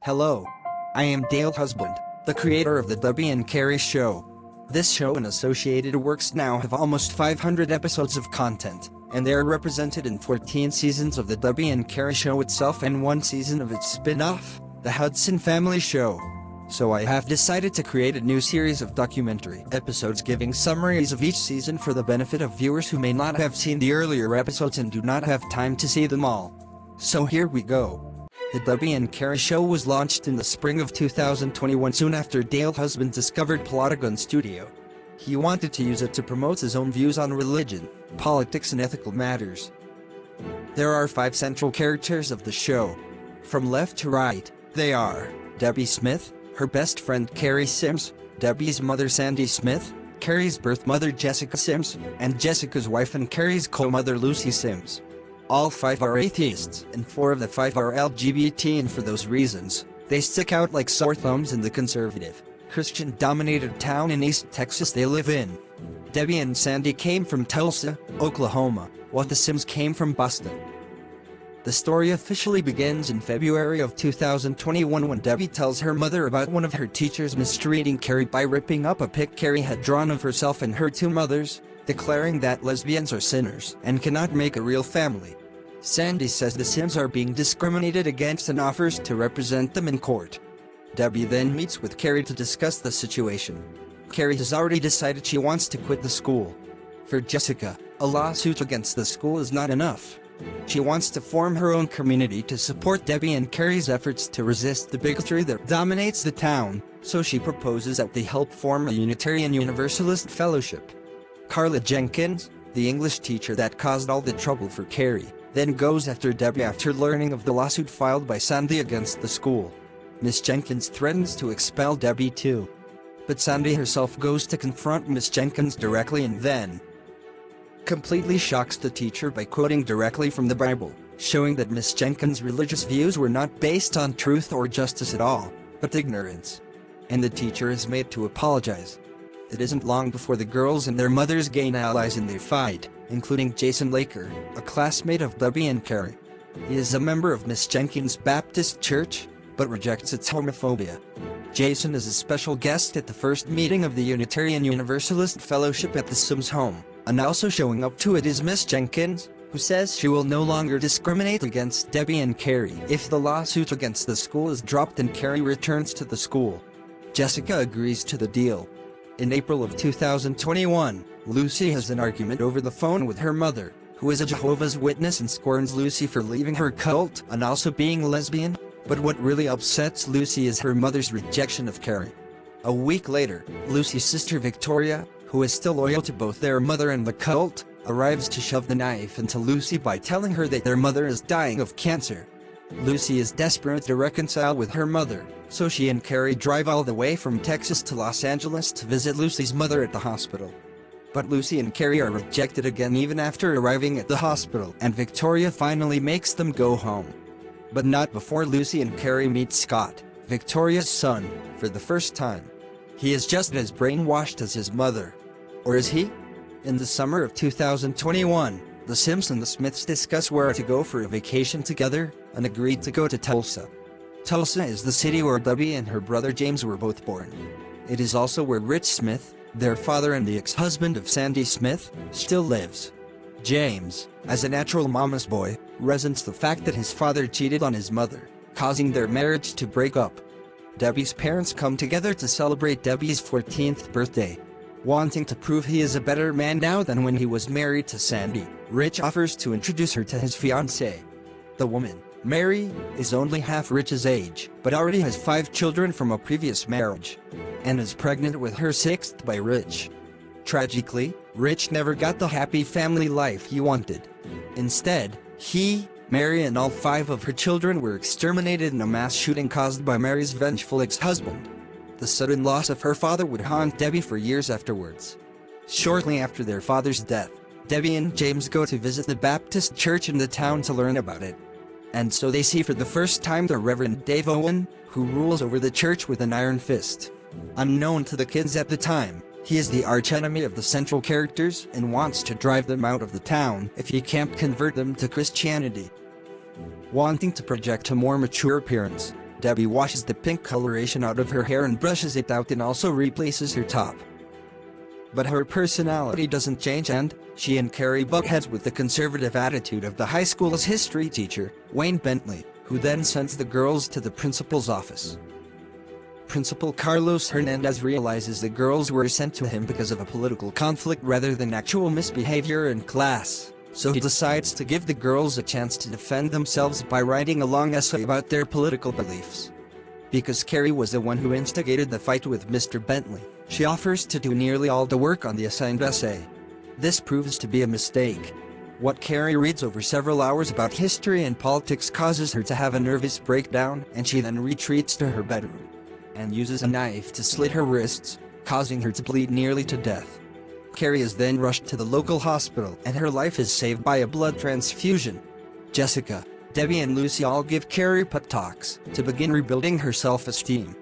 Hello. I am Dale Husband, the creator of the Debbie and Carrie Show. This show and associated works now have almost 500 episodes of content, and they are represented in 14 seasons of the Debbie and Carrie Show itself and one season of its spin-off, the Hudson Family Show. So I have decided to create a new series of documentary episodes giving summaries of each season for the benefit of viewers who may not have seen the earlier episodes and do not have time to see them all. So here we go. The Debbie and Carrie Show was launched in the spring of 2021 soon after Dale Husband discovered Plotagon Studio. He wanted to use it to promote his own views on religion, politics and ethical matters. There are 5 central characters of the show. From left to right, they are Debbie Smith, her best friend Carrie Sims, Debbie's mother Sandy Smith, Carrie's birth mother Jessica Sims, and Jessica's wife and Carrie's co-mother Lucy Sims. All 5 are atheists, and 4 of the 5 are LGBT, and for those reasons, they stick out like sore thumbs in the conservative, Christian-dominated town in East Texas they live in. Debbie and Sandy came from Tulsa, Oklahoma, while the Sims came from Boston. The story officially begins in February of 2021 when Debbie tells her mother about one of her teachers mistreating Carrie by ripping up a pic Carrie had drawn of herself and her 2 mothers, declaring that lesbians are sinners and cannot make a real family. Sandy says the Sims are being discriminated against and offers to represent them in court. Debbie then meets with Carrie to discuss the situation. Carrie has already decided she wants to quit the school. For Jessica, a lawsuit against the school is not enough. She wants to form her own community to support Debbie and Carrie's efforts to resist the bigotry that dominates the town, so she proposes that they help form a Unitarian Universalist fellowship. Carla Jenkins, the English teacher that caused all the trouble for Carrie, then goes after Debbie after learning of the lawsuit filed by Sandy against the school. Miss Jenkins threatens to expel Debbie too. But Sandy herself goes to confront Miss Jenkins directly and then completely shocks the teacher by quoting directly from the Bible, showing that Miss Jenkins' religious views were not based on truth or justice at all, but ignorance. And the teacher is made to apologize. It isn't long before the girls and their mothers gain allies in their fight, including Jason Laker, a classmate of Debbie and Carrie. He is a member of Miss Jenkins' Baptist Church, but rejects its homophobia. Jason is a special guest at the first meeting of the Unitarian Universalist Fellowship at the Sims' home, and also showing up to it is Miss Jenkins, who says she will no longer discriminate against Debbie and Carrie if the lawsuit against the school is dropped and Carrie returns to the school. Jessica agrees to the deal. In April of 2021, Lucy has an argument over the phone with her mother, who is a Jehovah's Witness and scorns Lucy for leaving her cult and also being lesbian, but what really upsets Lucy is her mother's rejection of Carrie. A week later, Lucy's sister Victoria, who is still loyal to both their mother and the cult, arrives to shove the knife into Lucy by telling her that their mother is dying of cancer. Lucy is desperate to reconcile with her mother, so she and Carrie drive all the way from Texas to Los Angeles to visit Lucy's mother at the hospital. But Lucy and Carrie are rejected again even after arriving at the hospital, and Victoria finally makes them go home. But not before Lucy and Carrie meet Scott, Victoria's son, for the first time. He is just as brainwashed as his mother. Or is he? In the summer of 2021, the Sims and the Smiths discuss where to go for a vacation together, and agreed to go to Tulsa. Tulsa is the city where Debbie and her brother James were both born. It is also where Rich Smith, their father and the ex-husband of Sandy Smith, still lives. James, as a natural mama's boy, resents the fact that his father cheated on his mother, causing their marriage to break up. Debbie's parents come together to celebrate Debbie's 14th birthday. Wanting to prove he is a better man now than when he was married to Sandy, Rich offers to introduce her to his fiancée. The woman, Mary, is only half Rich's age, but already has 5 children from a previous marriage, and is pregnant with her 6th by Rich. Tragically, Rich never got the happy family life he wanted. Instead, he, Mary and all 5 of her children were exterminated in a mass shooting caused by Mary's vengeful ex-husband. The sudden loss of her father would haunt Debbie for years afterwards. Shortly after their father's death, Debbie and James go to visit the Baptist church in the town to learn about it. And so they see for the first time the Reverend Dave Owen, who rules over the church with an iron fist. Unknown to the kids at the time, he is the archenemy of the central characters and wants to drive them out of the town if he can't convert them to Christianity. Wanting to project a more mature appearance, Debbie washes the pink coloration out of her hair and brushes it out and also replaces her top. But her personality doesn't change, and she and Carrie butt heads with the conservative attitude of the high school's history teacher, Wayne Bentley, who then sends the girls to the principal's office. Principal Carlos Hernandez realizes the girls were sent to him because of a political conflict rather than actual misbehavior in class, so he decides to give the girls a chance to defend themselves by writing a long essay about their political beliefs. Because Carrie was the one who instigated the fight with Mr. Bentley, she offers to do nearly all the work on the assigned essay. This proves to be a mistake. What Carrie reads over several hours about history and politics causes her to have a nervous breakdown, and she then retreats to her bedroom and uses a knife to slit her wrists, causing her to bleed nearly to death. Carrie is then rushed to the local hospital, and her life is saved by a blood transfusion. Jessica, Debbie and Lucy all give Carrie pep talks to begin rebuilding her self-esteem.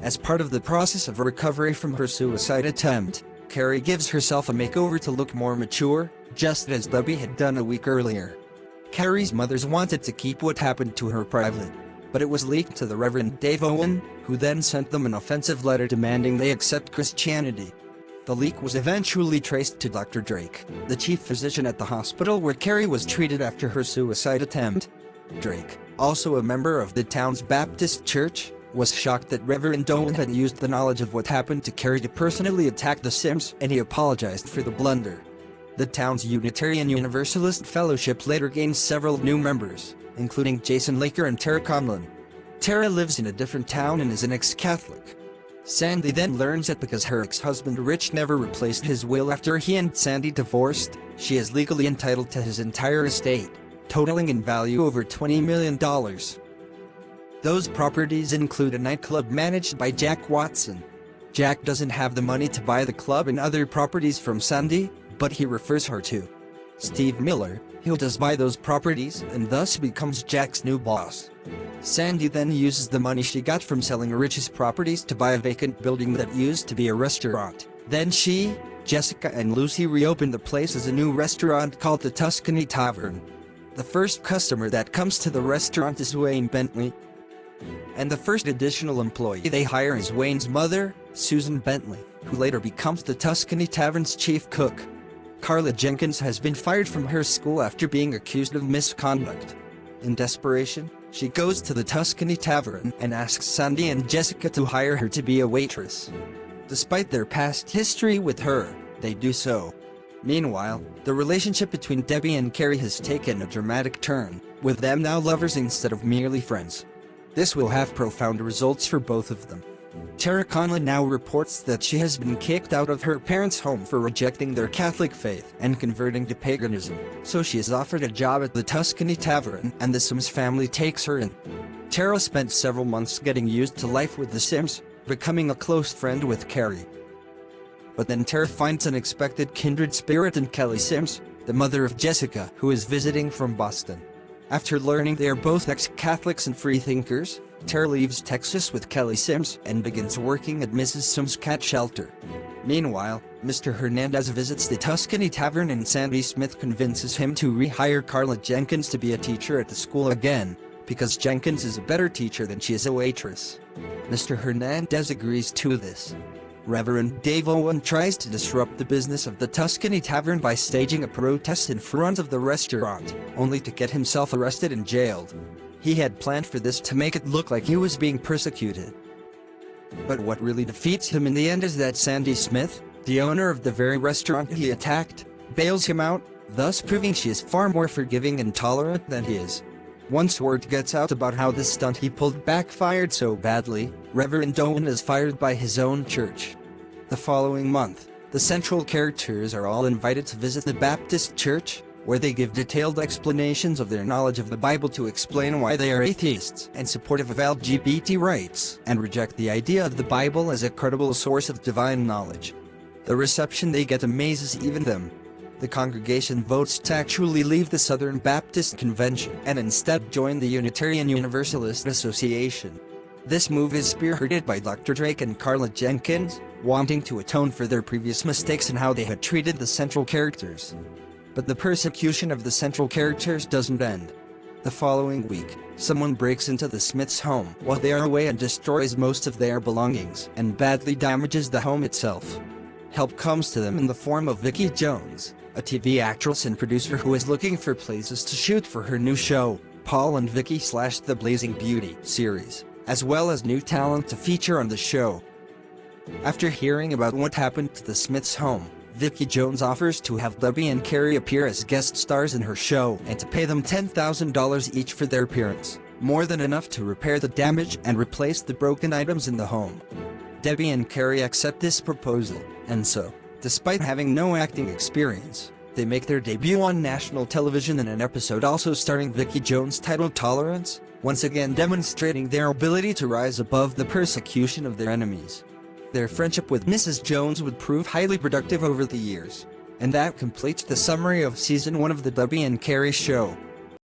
As part of the process of recovery from her suicide attempt, Carrie gives herself a makeover to look more mature, just as Debbie had done a week earlier. Carrie's mothers wanted to keep what happened to her private, but it was leaked to the Reverend Dave Owen, who then sent them an offensive letter demanding they accept Christianity. The leak was eventually traced to Dr. Drake, the chief physician at the hospital where Carrie was treated after her suicide attempt. Drake, also a member of the town's Baptist church, was shocked that Reverend Owen had used the knowledge of what happened to Carrie to personally attack the Sims, and he apologized for the blunder. The town's Unitarian Universalist Fellowship later gained several new members, including Jason Laker and Tara Conlon. Tara lives in a different town and is an ex-Catholic. Sandy then learns that because her ex-husband Rich never replaced his will after he and Sandy divorced, she is legally entitled to his entire estate, totaling in value over $20 million. Those properties include a nightclub managed by Jack Watson. Jack doesn't have the money to buy the club and other properties from Sandy, but he refers her to Steve Miller, who does buy those properties and thus becomes Jack's new boss. Sandy then uses the money she got from selling Rich's properties to buy a vacant building that used to be a restaurant. Then she, Jessica and Lucy reopen the place as a new restaurant called the Tuscany Tavern. The first customer that comes to the restaurant is Wayne Bentley, and the first additional employee they hire is Wayne's mother, Susan Bentley, who later becomes the Tuscany Tavern's chief cook. Carla Jenkins has been fired from her school after being accused of misconduct. In desperation, she goes to the Tuscany Tavern and asks Sandy and Jessica to hire her to be a waitress. Despite their past history with her, they do so. Meanwhile, the relationship between Debbie and Carrie has taken a dramatic turn, with them now lovers instead of merely friends. This will have profound results for both of them. Tara Conlon now reports that she has been kicked out of her parents' home for rejecting their Catholic faith and converting to paganism, so she is offered a job at the Tuscany Tavern and the Sims family takes her in. Tara spent several months getting used to life with the Sims, becoming a close friend with Carrie. But then Tara finds an unexpected kindred spirit in Kelly Sims, the mother of Jessica, who is visiting from Boston. After learning they are both ex-Catholics and freethinkers, Tara leaves Texas with Kelly Sims and begins working at Mrs. Sims' cat shelter. Meanwhile, Mr. Hernandez visits the Tuscany Tavern and Sandy Smith convinces him to rehire Carla Jenkins to be a teacher at the school again, because Jenkins is a better teacher than she is a waitress. Mr. Hernandez agrees to this. Reverend Dave Owen tries to disrupt the business of the Tuscany Tavern by staging a protest in front of the restaurant, only to get himself arrested and jailed. He had planned for this to make it look like he was being persecuted. But what really defeats him in the end is that Sandy Smith, the owner of the very restaurant he attacked, bails him out, thus proving she is far more forgiving and tolerant than he is. Once word gets out about how the stunt he pulled backfired so badly, Reverend Owen is fired by his own church. The following month, the central characters are all invited to visit the Baptist church, where they give detailed explanations of their knowledge of the Bible to explain why they are atheists and supportive of LGBT rights, and reject the idea of the Bible as a credible source of divine knowledge. The reception they get amazes even them. The congregation votes to actually leave the Southern Baptist Convention and instead join the Unitarian Universalist Association. This move is spearheaded by Dr. Drake and Carla Jenkins, wanting to atone for their previous mistakes in how they had treated the central characters. But the persecution of the central characters doesn't end. The following week, someone breaks into the Smiths' home while they are away and destroys most of their belongings and badly damages the home itself. Help comes to them in the form of Vicky Jones, a TV actress and producer who is looking for places to shoot for her new show, Paul and Vicky / The Blazing Beauty series, as well as new talent to feature on the show. After hearing about what happened to the Smiths' home, Vicky Jones offers to have Debbie and Carrie appear as guest stars in her show and to pay them $10,000 each for their appearance, more than enough to repair the damage and replace the broken items in the home. Debbie and Carrie accept this proposal, and so, despite having no acting experience, they make their debut on national television in an episode also starring Vicky Jones titled Tolerance, once again demonstrating their ability to rise above the persecution of their enemies. Their friendship with Mrs. Jones would prove highly productive over the years. And that completes the summary of Season 1 of the Debbie and Carrie Show.